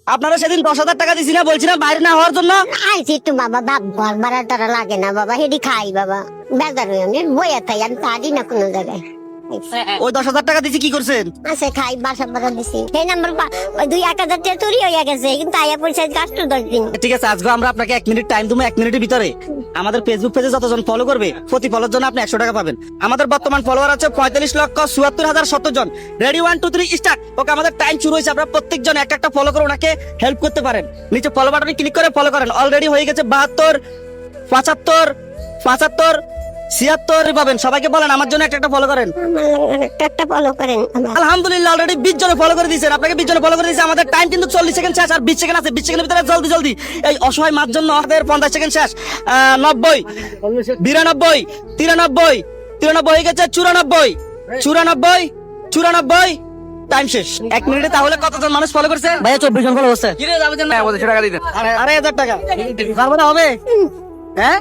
আপনারা সেদিন 10,000 টাকা দিছি না, বলছি না বাইরে না হওয়ার জন্য। আইছি একটু বাবা, ঘর ভাড়া টাড়া লাগে না বাবা, হেডি খাই বাবা, বেজার হই আমি, বইয়া থাই, আমি পারি না কোনো জায়গায়। ওই 10,000 টাকা দিছি কি করছেন? আছে খাই, বাসা ভাড়া দিছি, সেই নাম্বার 2-1,000 টাকা চুরি হইয়া গেছে, কিন্তু আইয়া পয়সা গাছটা 10 দিন। ঠিক আছে, আজকে আমরা আপনাকে 1 মিনিট টাইম দেবো। 1 মিনিটের ভিতরে আমাদের ফেসবুক পেজে যতজন ফলো করবে প্রতি ফলোর জন্য আপনি 100 টাকা পাবেন। আমাদের বর্তমান ফলোয়ার আছে 45,74,070 জন। Ready 1 2 3 start. ওকে, আমাদের টাইম শুরু হয়েছে। আপনারা প্রত্যেকজন একটা ফলো করে ওনাকে হেল্প করতে পারেন। নিচে ফলো বাটনে ক্লিক করে ফলো করেন। অলরেডি হয়ে গেছে 72, 75, 75, 76 পাবেন। সবাইকে বলেন আমার জন্য একটা ফলো করেন। একটা ফলো করেন আমার। আলহামদুলিল্লাহ, অলরেডি 20 জনে ফলো করে দিয়েছেন। আপনাকে 20 জনে ফলো করে দিয়েছে। আমাদের টাইম কিন্তু 40 সেকেন্ড শেষ, আর 20 সেকেন্ড আছে। 20 সেকেন্ডের ভিতরে জলদি জলদি এই অসহায় মার জন্য আমাদের 50 সেকেন্ড শেষ। 90, 92, 93, 93 হয়ে গেছে, 94, 94, 94, টাইম শেষ। 1 মিনিটে তাহলে কতজন মানুষ ফলো করছে? ভাইয়া 24 জন ফলো করছে। কি রে যাবে না? 1,000 টাকা দিতেন। আরে 1,000 টাকা পারবো না হবে? হ্যাঁ